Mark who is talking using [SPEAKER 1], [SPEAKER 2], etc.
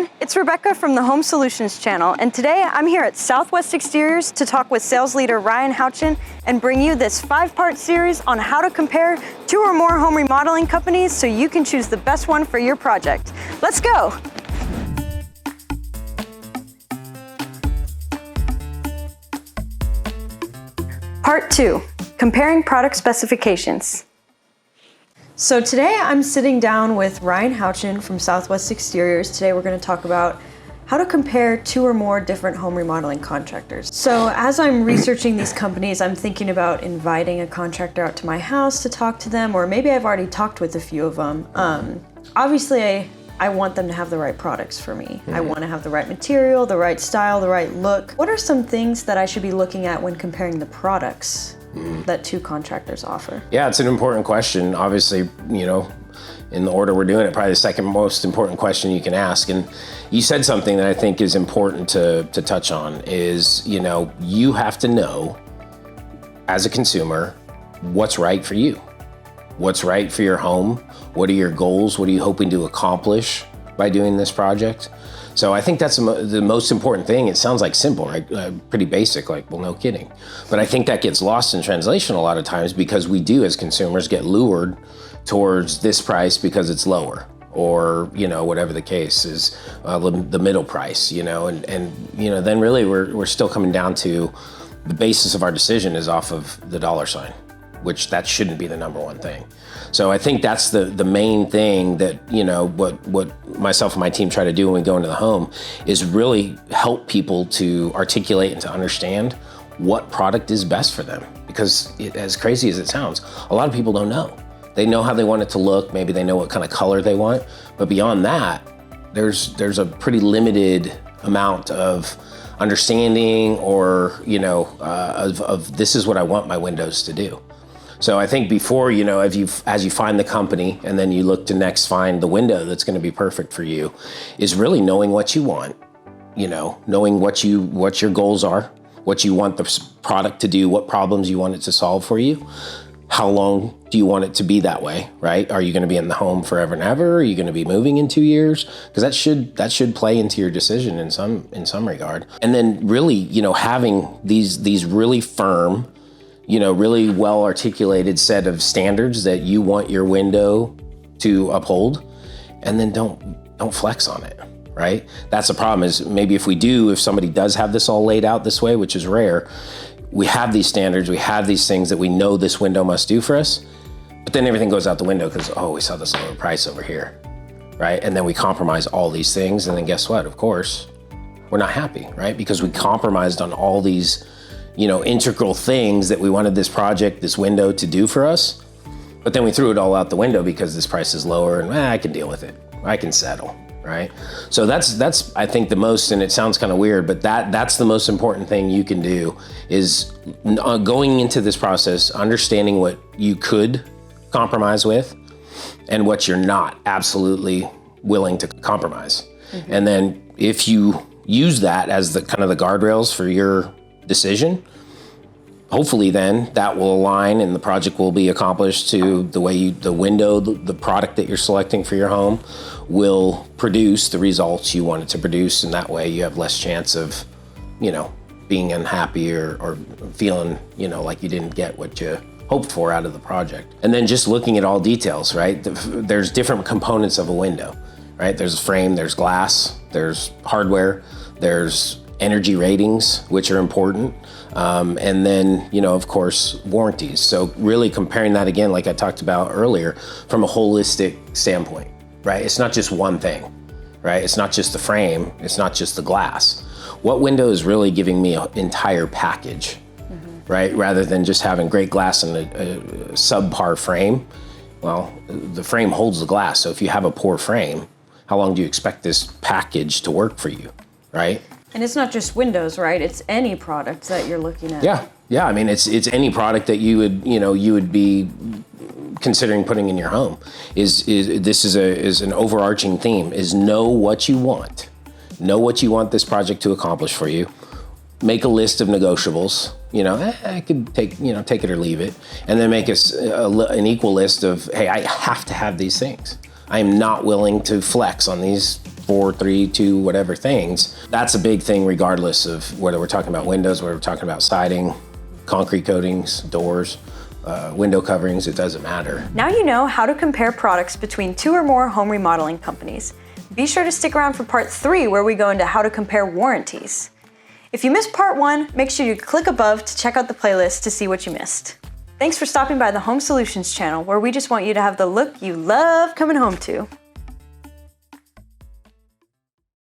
[SPEAKER 1] everyone, it's Rebecca from the Home Solutions channel, and today I'm here at Southwest Exteriors to talk with sales leader Ryan Houchin and bring you this 5-part series on how to compare 2 or more home remodeling companies so you can choose the best one for your project. Let's go! Part 2, comparing product specifications. So today I'm sitting down with Ryan Houchin from Southwest Exteriors. Today we're going to talk about how to compare 2 or more different home remodeling contractors. So as I'm researching these companies, I'm thinking about inviting a contractor out to my house to talk to them, or maybe I've already talked with a few of them. Obviously I want them to have the right products for me. I want to have the right material, the right style, the right look. What are some things that I should be looking at when comparing the products that 2 contractors offer?
[SPEAKER 2] Yeah, it's an important question. Obviously, you know, in the order we're doing it, probably the second most important question you can ask. And you said something that I think is important to touch on is, you know, you have to know as a consumer what's right for you. What's right for your home? What are your goals? What are you hoping to accomplish by doing this project? So I think that's the most important thing. It sounds like simple, right? Pretty basic, like, well, no kidding. But I think that gets lost in translation a lot of times because we do, as consumers, get lured towards this price because it's lower, or, you know, whatever the case is, the middle price, you know, and you know, then really we're still coming down to the basis of our decision is off of the dollar sign, which that shouldn't be the number one thing. So I think that's the main thing that, you know, what myself and my team try to do when we go into the home is really help people to articulate and to understand what product is best for them. Because as crazy as it sounds, a lot of people don't know. They know how they want it to look, maybe they know what kind of color they want, but beyond that, there's a pretty limited amount of understanding or, you know, of this is what I want my windows to do. So I think before, you know, as you find the company and then you look to next find the window that's going to be perfect for you, is really knowing what you want, you know, knowing what your goals are, what you want the product to do, what problems you want it to solve for you. How long do you want it to be that way, right? Are you going to be in the home forever and ever? Are you going to be moving in 2 years? Because that should play into your decision in some regard. And then really, you know, having these really firm, you know, really well articulated set of standards that you want your window to uphold, and then don't flex on it, right? That's the problem is maybe if somebody does have this all laid out this way, which is rare, we have these standards, we have these things that we know this window must do for us, but then everything goes out the window because, oh, we saw this lower price over here, right? And then we compromise all these things, and then guess what? Of course, we're not happy, right? Because we compromised on all these, you know, integral things that we wanted this project, this window to do for us. But then we threw it all out the window because this price is lower and I can deal with it. I can settle, right? So that's I think the most, and it sounds kind of weird, but that's the most important thing you can do is going into this process, understanding what you could compromise with and what you're not absolutely willing to compromise. And then if you use that as the kind of the guardrails for your decision, hopefully then that will align and the project will be accomplished to the way the window, the product that you're selecting for your home will produce the results you want it to produce, and that way you have less chance of, you know, being unhappy or feeling, you know, like you didn't get what you hoped for out of the project. And then just looking at all details, right? There's different components of a window, right? There's a frame, there's glass, there's hardware, there's energy ratings, which are important. And then, you know, of course, warranties. So really comparing that again, like I talked about earlier, from a holistic standpoint, right? It's not just one thing, right? It's not just the frame. It's not just the glass. What window is really giving me an entire package, right? Rather than just having great glass and a subpar frame. Well, the frame holds the glass. So if you have a poor frame, how long do you expect this package to work for you, right?
[SPEAKER 1] And it's not just windows, right? It's any product that you're looking at.
[SPEAKER 2] Yeah. I mean, it's any product that you would be considering putting in your home. Is an overarching theme. Is know what you want. Know what you want this project to accomplish for you. Make a list of negotiables. You know, I could take it or leave it, and then make an equal list of, hey, I have to have these things. I am not willing to flex on these 4, 3, 2, whatever things. That's a big thing regardless of whether we're talking about windows, whether we're talking about siding, concrete coatings, doors, window coverings, it doesn't matter.
[SPEAKER 1] Now you know how to compare products between 2 or more home remodeling companies. Be sure to stick around for part 3 where we go into how to compare warranties. If you missed part 1, make sure you click above to check out the playlist to see what you missed. Thanks for stopping by the Home Solutions channel, where we just want you to have the look you love coming home to.